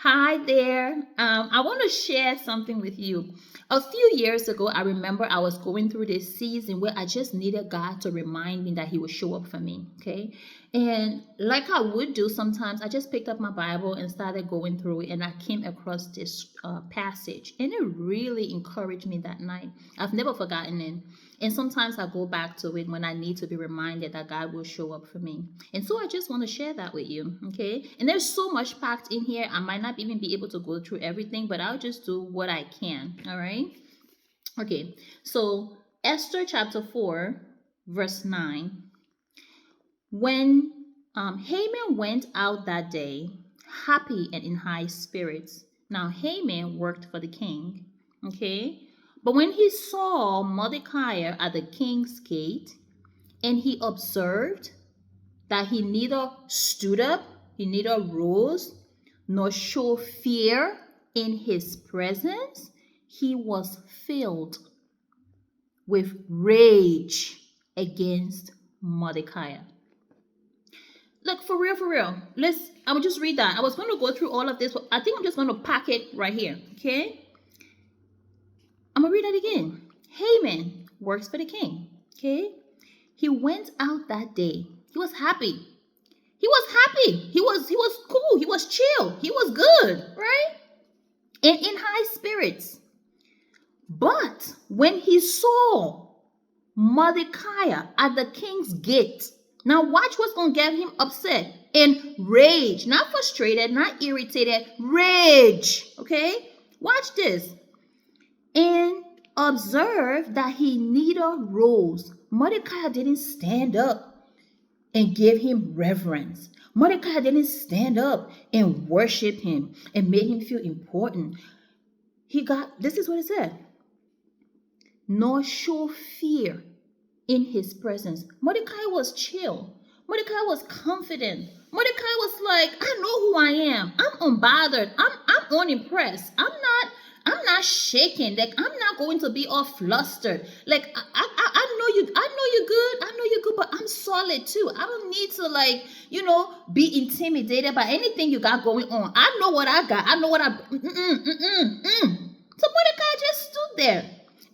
Hi there. I want to share something with you. A few years ago, I remember I was going through this season where I just needed God to remind me that He would show up for me. Okay. And like I would do sometimes, I just picked up my Bible and started going through it. And I came across this passage. And it really encouraged me that night. I've never forgotten it. And sometimes I go back to it when I need to be reminded that God will show up for me. And so I just want to share that with you, okay? And there's so much packed in here. I might not even be able to go through everything, but I'll just do what I can, all right? Okay, so Esther chapter 4, verse 9. When Haman went out that day, happy and in high spirits. Now, Haman worked for the king, okay? But when he saw Mordecai at the king's gate, and he observed that he neither stood up, he neither rose, nor showed fear in his presence, he was filled with rage against Mordecai. Look, for real, for real. I will just read that. I was going to go through all of this, but I think I'm just going to pack it right here, okay? I'm going to read that again. Haman works for the king, okay? He went out that day. He was happy. He was happy. He was cool. He was chill. He was good, right? And in high spirits. But when he saw Mordecai at the king's gate, now watch what's going to get him upset and rage. Not frustrated, not irritated, rage. Okay? Watch this. And observe that he neither rose. Mordecai didn't stand up and give him reverence. Mordecai didn't stand up and worship him and made him feel important. This is what it said, nor show fear in his presence. Mordecai was chill. Mordecai was confident. Mordecai was like, I know who I am. I'm unbothered. I'm unimpressed. I'm not shaken. Like, I'm not going to be all flustered. Like, I know you. I know you're good. I know you're good, but I'm solid too. I don't need to, like, be intimidated by anything you got going on. I know what I got. I know what I. So Mordecai just stood there.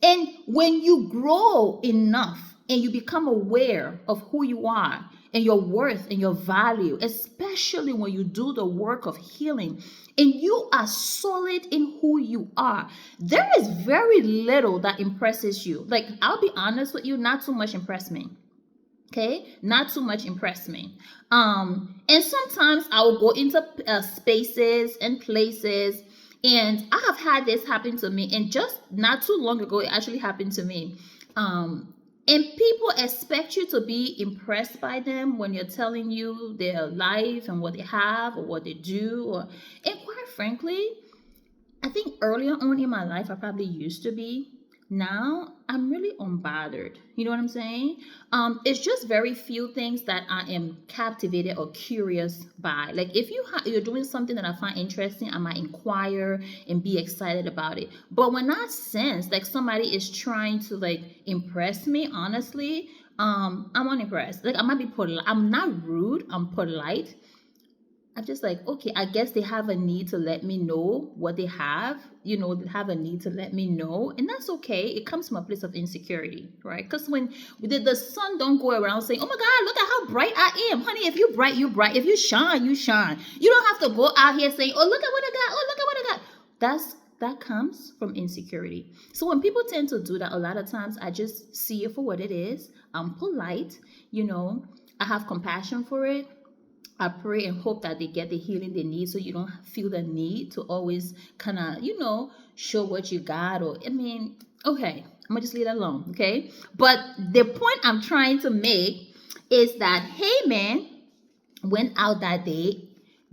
And when you grow enough and you become aware of who you are and your worth and your value, especially when you do the work of healing and you are solid in who you are, there is very little that impresses you. Like, I'll be honest with you, not too much impressed me. Okay, not too much impressed me. And sometimes I will go into spaces and places, and I have had this happen to me, and just not too long ago, it actually happened to me. And people expect you to be impressed by them when you're telling you their life and what they have or what they do. And quite frankly, I think earlier on in my life, I probably used to be. Now I'm really unbothered. You know what I'm saying? It's just very few things that I am captivated or curious by. Like, if you're doing something that I find interesting, I might inquire and be excited about it. But when I sense like somebody is trying to, like, impress me, honestly, I'm unimpressed. Like, I might be polite. I'm not rude. I'm polite. I'm just like, okay, I guess they have a need to let me know what they have. They have a need to let me know. And that's okay. It comes from a place of insecurity, right? Because when the sun don't go around saying, oh my God, look at how bright I am. Honey, if you bright, you bright. If you shine, you shine. You don't have to go out here saying, oh, look at what I got. Oh, look at what I got. That comes from insecurity. So when people tend to do that, a lot of times I just see it for what it is. I'm polite, I have compassion for it. I pray and hope that they get the healing they need, so you don't feel the need to always kind of, show what you got. Okay, I'm going to just leave it alone, okay? But the point I'm trying to make is that Haman went out that day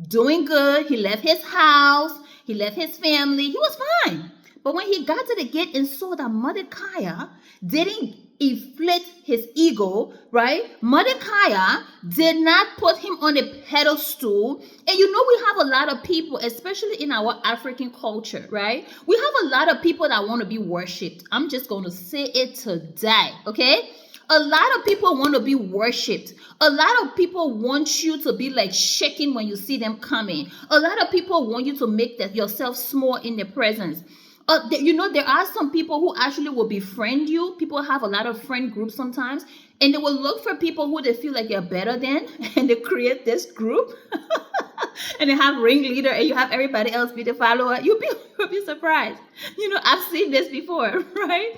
doing good. He left his house, he left his family, he was fine. But when he got to the gate and saw that Mordecai didn't inflate his ego, right? Mordecai did not put him on a pedestal. And we have a lot of people, especially in our African culture, right? We have a lot of people that want to be worshipped. I'm just going to say it today, okay? A lot of people want to be worshipped. A lot of people want you to be like shaking when you see them coming. A lot of people want you to make yourself small in their presence. There are some people who actually will befriend you. People have a lot of friend groups sometimes, and they will look for people who they feel like they're better than, and they create this group, and they have ringleader, and you have everybody else be the follower. You'll be surprised. I've seen this before, right?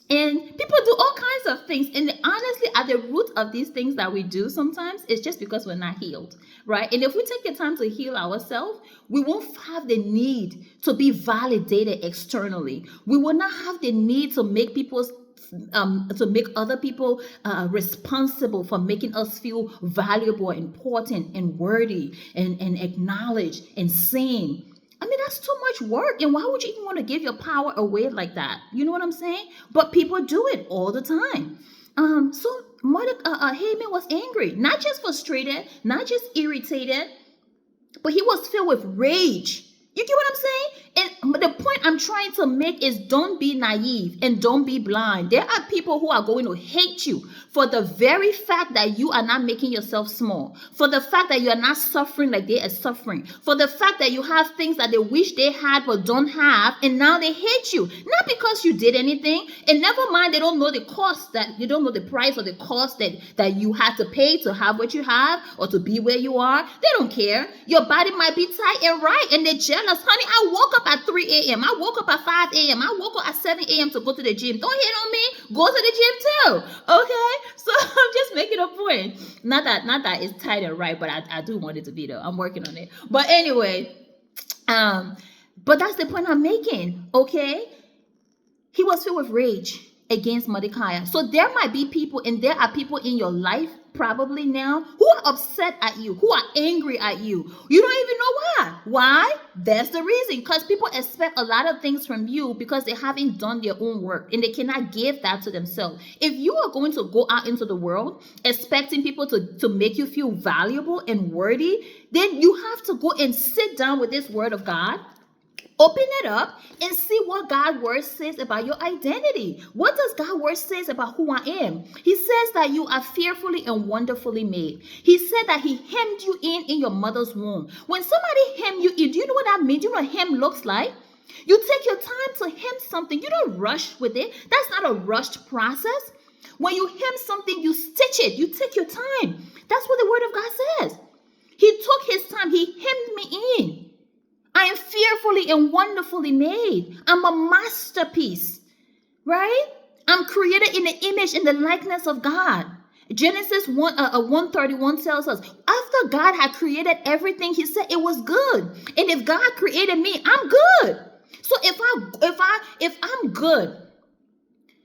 And people do all kinds of things. And honestly, at the root of these things that we do sometimes, it's just because we're not healed, right? And if we take the time to heal ourselves, we won't have the need to be validated externally. We will not have the need to make other people responsible for making us feel valuable, important, and worthy, and acknowledged and seen. I mean, that's too much work. And why would you even want to give your power away like that? You know what I'm saying? But people do it all the time. So Haman was angry, not just frustrated, not just irritated, but he was filled with rage. You get what I'm saying? And the point I'm trying to make is, don't be naive and don't be blind. There are people who are going to hate you for the very fact that you are not making yourself small, for the fact that you are not suffering like they are suffering, for the fact that you have things that they wish they had but don't have, and now they hate you. Not because you did anything, and never mind, they don't know the cost, that you don't know the price or the cost that you had to pay to have what you have or to be where you are. They don't care. Your body might be tight and right, and they're jealous. Honey, I woke up at 3 a.m. I woke up at 5 a.m. I woke up at 7 a.m. to go to the gym. Don't hit on me. Go to the gym too. Okay? So I'm just making a point. Not that it's tight and right, but I do want it to be though. I'm working on it. But anyway, but that's the point I'm making. Okay? He was filled with rage against Mordecai. So there might be people, and there are people in your life probably now who are upset at you, who are angry at you. You don't even know why. Why? That's the reason. Because people expect a lot of things from you because they haven't done their own work, and they cannot give that to themselves. If you are going to go out into the world expecting people to make you feel valuable and worthy, then you have to go and sit down with this word of God. Open it up and see what God's word says about your identity. What does God's word says about who I am? He says that you are fearfully and wonderfully made. He said that he hemmed you in your mother's womb. When somebody hem you in, do you know what that means? Do you know what hem looks like? You take your time to hem something. You don't rush with it. That's not a rushed process. When you hem something, you stitch it. You take your time. That's what the word of God says. He took his time. He hemmed me in. I am fearfully and wonderfully made. I'm a masterpiece, right? I'm created in the image and the likeness of God. Genesis 1:31 tells us, after God had created everything, he said it was good. And if God created me, I'm good. So if I'm good,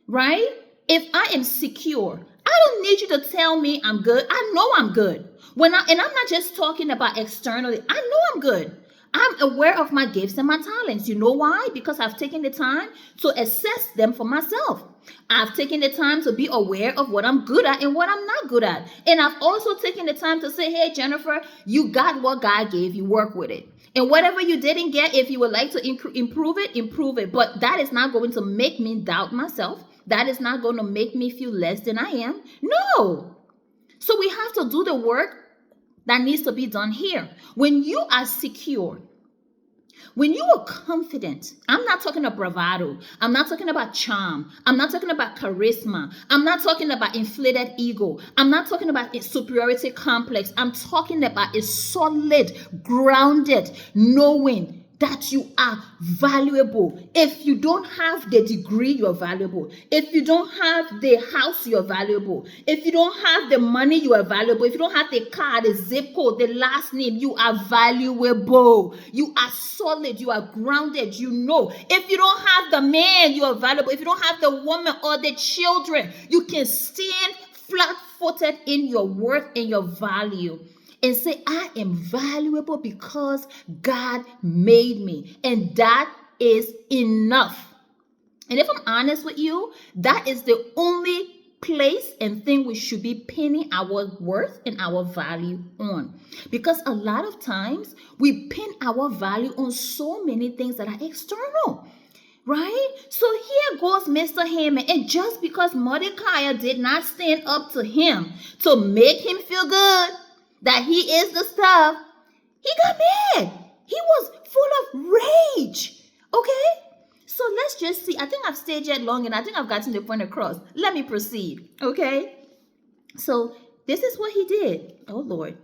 right? If I am secure, I don't need you to tell me I'm good. I know I'm good. And I'm not just talking about externally. I know I'm good. I'm aware of my gifts and my talents. You know why? Because I've taken the time to assess them for myself. I've taken the time to be aware of what I'm good at and what I'm not good at. And I've also taken the time to say, hey, Jennifer, you got what God gave you. Work with it. And whatever you didn't get, if you would like to improve it. But that is not going to make me doubt myself. That is not going to make me feel less than I am. No. So we have to do the work that needs to be done here. When you are secure, when you are confident, I'm not talking about bravado. I'm not talking about charm. I'm not talking about charisma. I'm not talking about inflated ego. I'm not talking about a superiority complex. I'm talking about a solid, grounded knowing that you are valuable. If you don't have the degree, you're valuable. If you don't have the house, you're valuable. If you don't have the money, you are valuable. If you don't have the car, the zip code, the last name, you are valuable. You are solid. You are grounded. You know. If you don't have the man, you are valuable. If you don't have the woman or the children, you can stand flat-footed in your worth and your value. And say, I am valuable because God made me. And that is enough. And if I'm honest with you, that is the only place and thing we should be pinning our worth and our value on. Because a lot of times we pin our value on so many things that are external. Right? So here goes Mr. Haman. And just because Mordecai did not stand up to him to make him feel good that he is the stuff, he got mad. He was full of rage. Okay? So let's just see. I think I've stayed yet long and I think I've gotten the point across. Let me proceed. Okay? So this is what he did. Oh Lord.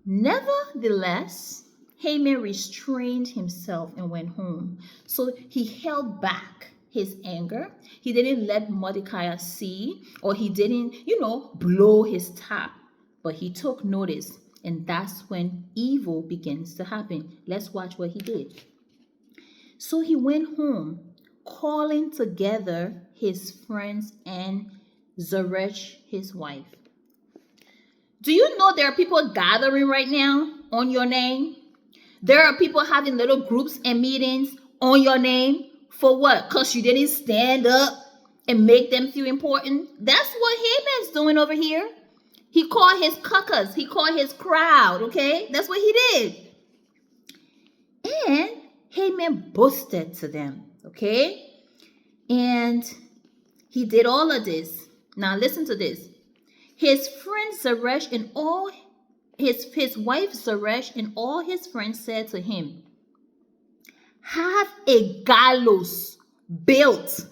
Nevertheless, Haman restrained himself and went home. So he held back his anger. He didn't let Mordecai see, or he didn't, blow his top, but he took notice. And that's when evil begins to happen. Let's watch what he did. So he went home, calling together his friends and Zeresh, his wife. Do you know there are people gathering right now on your name? There are people having little groups and meetings on your name. For what? Because you didn't stand up and make them feel important? That's what Haman's doing over here. He called his cuckers. He called his crowd, okay? That's what he did. And Haman boasted to them, okay? And he did all of this. Now listen to this. His friend Zeresh and all his wife Zeresh and all his friends said to him, have a gallows built.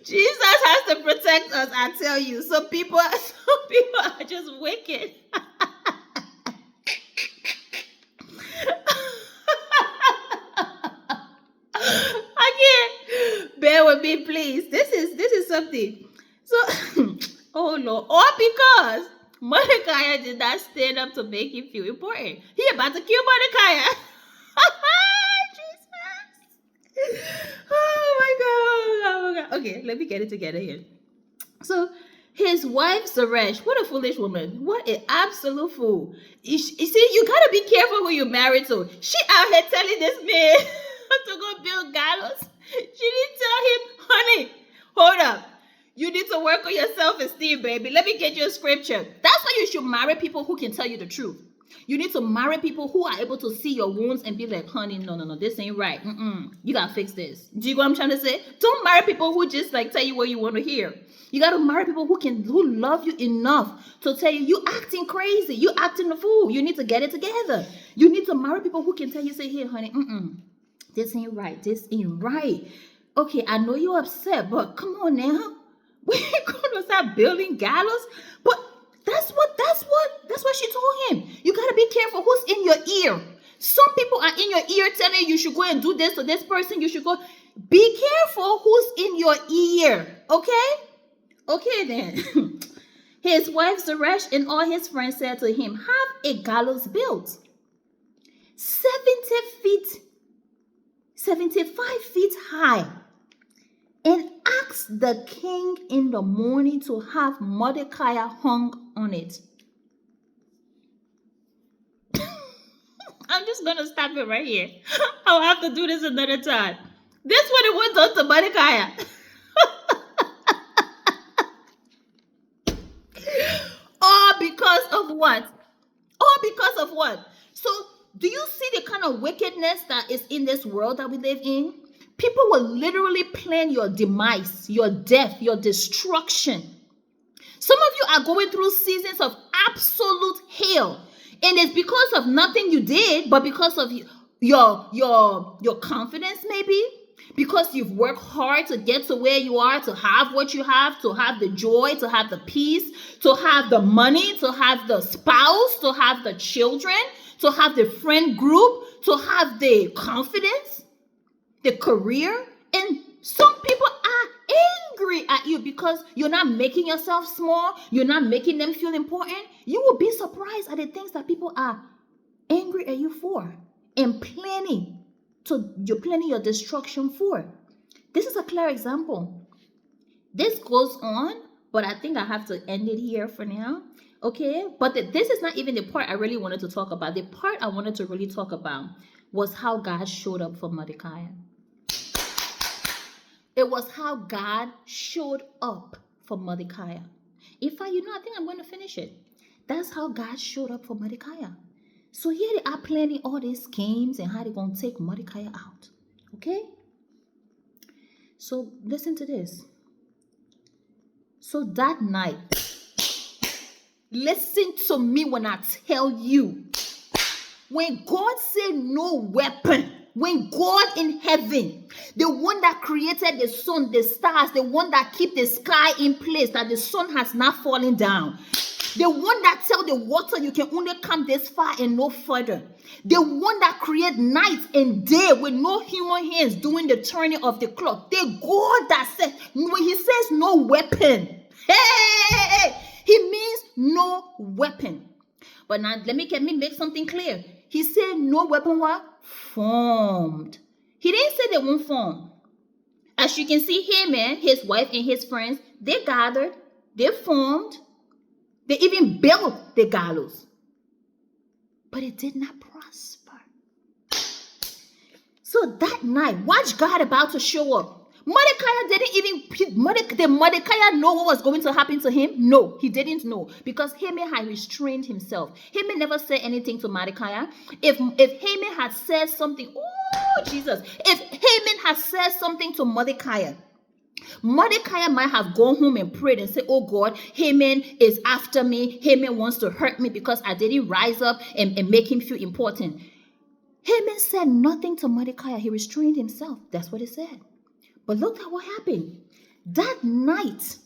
Jesus has to protect us, I tell you. Some people are just wicked. Bear with me, please. This is something. So, oh Lord, all because Mordecai did not stand up to make him feel important. He about to kill Mordecai. Jesus. Oh my God. Okay, let me get it together here. So his wife Zeresh, what a foolish woman. What an absolute fool. You see, you gotta be careful who you married to. She out here telling this man to go build gallows. She didn't tell him, honey, hold up. You need to work on your self-esteem, baby. Let me get you a scripture. That's why you should marry people who can tell you the truth. You need to marry people who are able to see your wounds and be like, honey, no, this ain't right. You gotta fix this. Do you know what I'm trying to say? Don't marry people who just like tell you what you want to hear. You gotta marry people who love you enough to tell you acting crazy, you acting the fool. You need to get it together. You need to marry people who can tell you, say, here, honey, this ain't right. This ain't right. Okay, I know you're upset, but come on now. We're gonna start building gallows. But that's what she told him. You gotta be careful who's in your ear. Some people are in your ear telling you should go and do this to this person. You should go. Be careful who's in your ear. Okay? Okay then. His wife Zeresh and all his friends said to him, have a gallows built 75 feet high, and ask the king in the morning to have Mordecai hung on it. I'm just going to stop it right here. I'll have to do this another time. This what it went on to Mordecai. All because of what? All because of what? So, do you see the kind of wickedness that is in this world that we live in? People will literally plan your demise, your death, your destruction. Some of you are going through seasons of absolute hell. And it's because of nothing you did, but because of your confidence, maybe. Because you've worked hard to get to where you are, to have what you have, to have the joy, to have the peace, to have the money, to have the spouse, to have the children, to have the friend group, to have the confidence, the career. And some people are angry at you because you're not making yourself small. You're not making them feel important. You will be surprised at the things that people are angry at you for and you're planning your destruction for. This is a clear example. This goes on, but I think I have to end it here for now. Okay, but this is not even the part I really wanted to talk about. The part I wanted to really talk about was how God showed up for Mordecai. It was how God showed up for Mordecai. In fact, I think I'm going to finish it. That's how God showed up for Mordecai. So here they are planning all these schemes and how they're going to take Mordecai out. Okay? So listen to this. So that night, listen to me when I tell you, when God said no weapon, when God in heaven, the one that created the sun, the stars, the one that keep the sky in place, that the sun has not fallen down, the one that tell the water you can only come this far and no further, the one that create night and day with no human hands doing the turning of the clock, the God that said, when he says no weapon, hey, he means no weapon. But now let me make something clear. He said no weapon what? Formed. He didn't say they won't form. As you can see, Haman, his wife, and his friends, they gathered, they formed, they even built the gallows. But it did not prosper. So that night, watch God about to show up. Mordecai did Mordecai know what was going to happen to him? No, he didn't know, because Haman had restrained himself. Haman never said anything to Mordecai. If Haman had said something, oh Jesus, if Haman had said something to Mordecai might have gone home and prayed and said, oh God, Haman is after me. Haman wants to hurt me because I didn't rise up and make him feel important. Haman said nothing to Mordecai. He restrained himself. That's what it said. But look at what happened that night.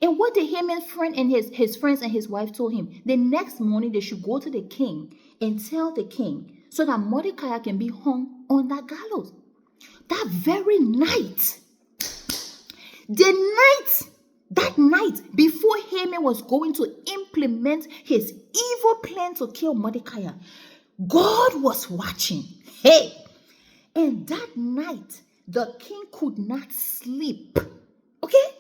And what the Haman friend and his friends and his wife told him, the next morning they should go to the king and tell the king so that Mordecai can be hung on that gallows. That very night, that night before Haman was going to implement his evil plan to kill Mordecai, God was watching. Hey, and that night, the king could not sleep. Okay?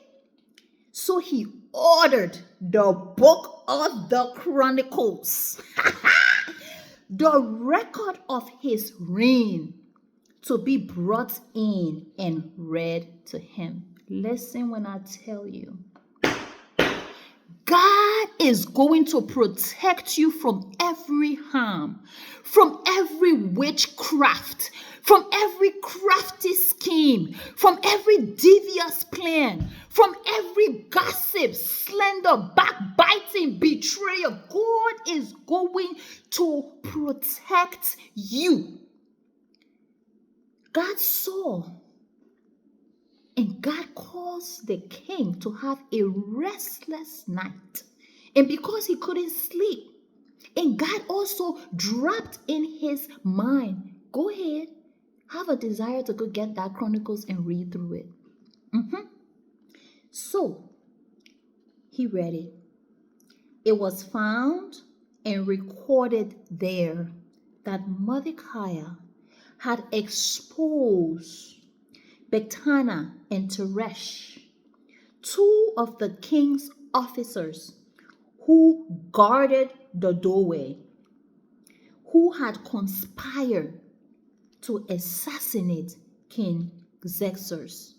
So he ordered the book of the Chronicles, the record of his reign, to be brought in and read to him. Listen when I tell you, God is going to protect you from every harm, from every witchcraft, from every crafty scheme, from every devious plan, from every gossip, slander, backbiting, betrayal. God is going to protect you. God saw, and God caused the king to have a restless night. And because he couldn't sleep, and God also dropped in his mind, go ahead, have a desire to go get that Chronicles and read through it. So he read it. It was found and recorded there that Mordecai had exposed Bigthana and Teresh, two of the king's officers who guarded the doorway, who had conspired to assassinate King Xerxes.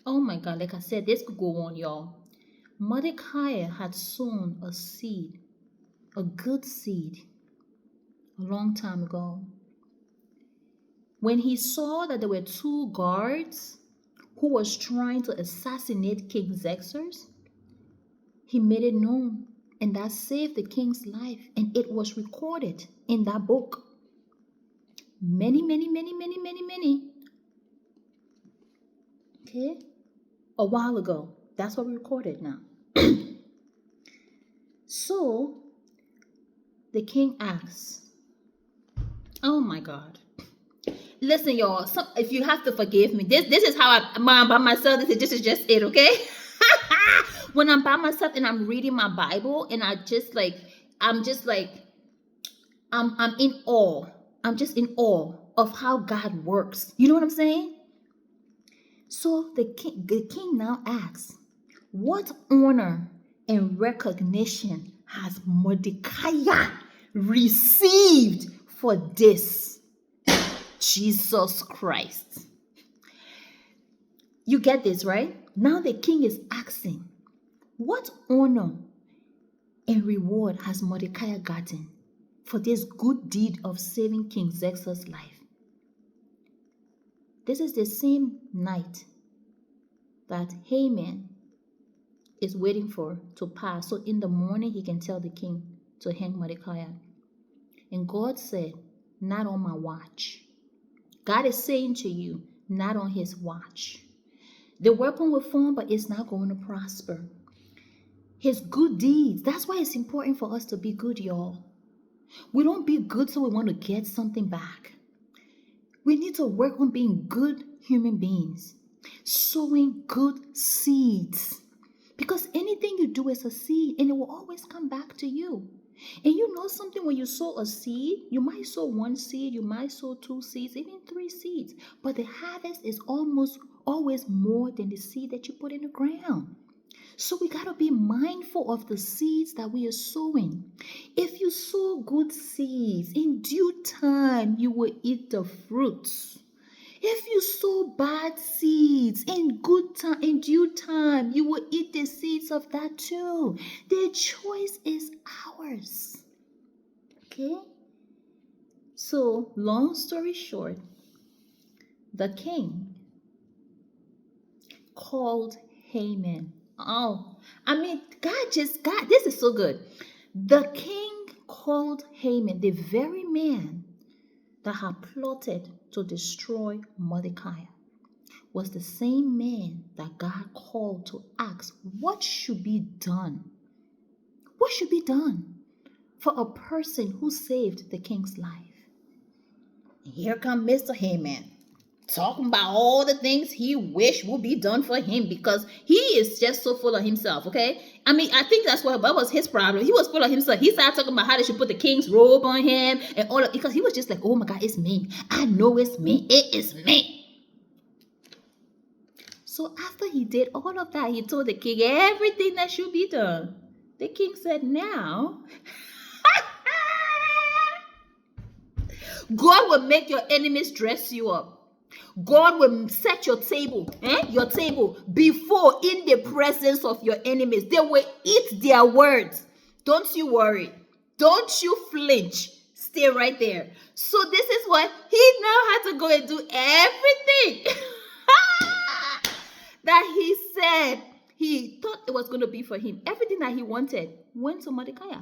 Oh my God, like I said, this could go on, y'all. Mordecai had sown a seed, a good seed, a long time ago. When he saw that there were two guards who was trying to assassinate King Xerxes, he made it known, and that saved the king's life, and it was recorded in that book. Many. Okay? A while ago. That's what we recorded now. So, the king asks, oh my God. Listen, y'all, if you have to forgive me, this is how I'm by myself. This is just it, okay? When I'm by myself and I'm reading my Bible and I'm in awe. I'm just in awe of how God works. You know what I'm saying? So the king now asks, what honor and recognition has Mordecai received for this? Jesus Christ. You get this, right? Now the king is asking, what honor and reward has Mordecai gotten? for this good deed of saving King Xerxes' life. This is the same night that Haman is waiting for to pass. So in the morning, he can tell the king to hang Mordecai. And God said, not on my watch. God is saying to you, not on his watch. The weapon will form, but it's not going to prosper. His good deeds. That's why it's important for us to be good, y'all. We don't be good so we want to get something back. We need to work on being good human beings, sowing good seeds. Because anything you do is a seed and it will always come back to you. And you know something, when you sow a seed, you might sow one seed, you might sow two seeds, even three seeds. But the harvest is almost always more than the seed that you put in the ground. So we got to be mindful of the seeds that we are sowing. If you sow good seeds, in due time, you will eat the fruits. If you sow bad seeds, in due time, you will eat the seeds of that too. The choice is ours. Okay? So, long story short, the king called Haman. Oh, God, this is so good. The king called Haman, the very man that had plotted to destroy Mordecai, was the same man that God called to ask what should be done. What should be done for a person who saved the king's life? Here come Mr. Haman, talking about all the things he wished would be done for him because he is just so full of himself, okay? I think that was his problem. He was full of himself. He started talking about how they should put the king's robe on him and all of, because he was just like, oh my God, it's me. I know it's me. It is me. So after he did all of that, he told the king everything that should be done. The king said, now, God will make your enemies dress you up. God will set your table before in the presence of your enemies. They will eat their words. Don't you worry. Don't you flinch. Stay right there. So this is what he now had to go and do everything that he said he thought it was going to be for him. Everything that he wanted went to Mordecai.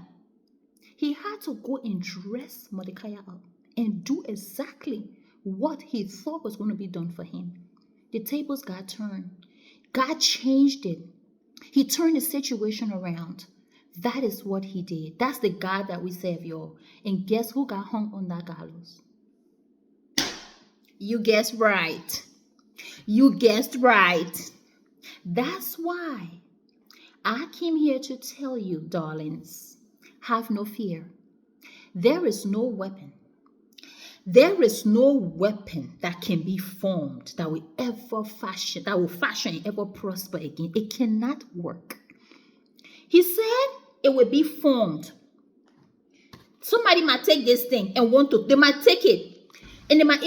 He had to go and dress Mordecai up and do exactly what he thought was going to be done for him. The tables got turned. God changed it. He turned the situation around. That is what he did. That's the God that we serve, y'all. And guess who got hung on that gallows? You guessed right. You guessed right. That's why I came here to tell you, darlings, have no fear. There is no weapon. There is no weapon that can be formed that will fashion and ever prosper again. It cannot work. He said it will be formed. Somebody might take this thing and they might take it. And they might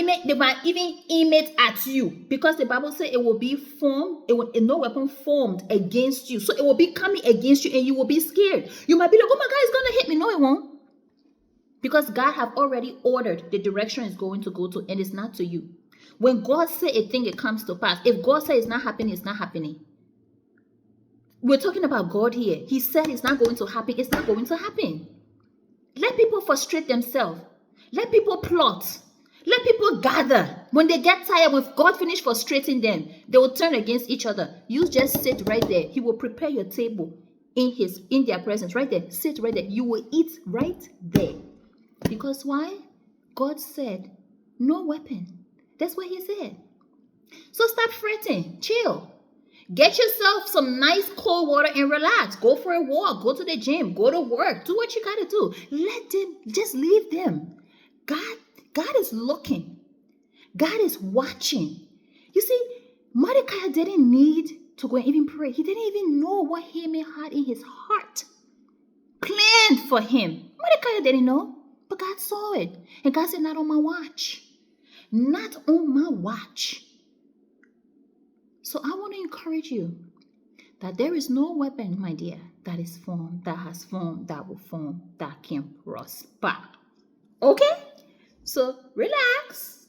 even aim it at you, because the Bible says it will be formed, no weapon formed against you. So it will be coming against you and you will be scared. You might be like, oh my God, it's going to hit me. No, it won't. Because God have already ordered the direction it's going to go to, and it's not to you. When God says a thing, it comes to pass. If God says it's not happening, it's not happening. We're talking about God here. He said it's not going to happen. It's not going to happen. Let people frustrate themselves. Let people plot. Let people gather. When they get tired, when God finish frustrating them, they will turn against each other. You just sit right there. He will prepare your table in their presence right there. Sit right there. You will eat right there. Because why? God said, no weapon. That's what he said. So stop fretting. Chill. Get yourself some nice cold water and relax. Go for a walk. Go to the gym. Go to work. Do what you got to do. Let them, just leave them. God is looking. God is watching. You see, Mordecai didn't need to go and even pray. He didn't even know what Haman had in his heart planned for him. Mordecai didn't know. But God saw it. And God said, not on my watch. Not on my watch. So I want to encourage you that there is no weapon, my dear, that is formed, that has formed, that will form, that can prosper. Okay? So relax.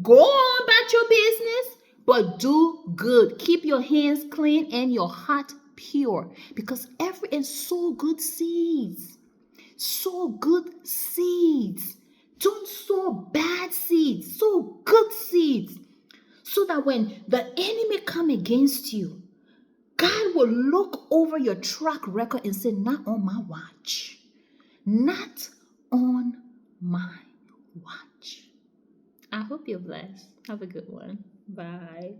Go on about your business, but do good. Keep your hands clean and your heart pure, because every and sow good seeds. Sow good seeds. Don't sow bad seeds. Sow good seeds, so that when the enemy come against you, God will look over your track record and say, not on my watch. Not on my watch. I hope you're blessed. Have a good one. Bye.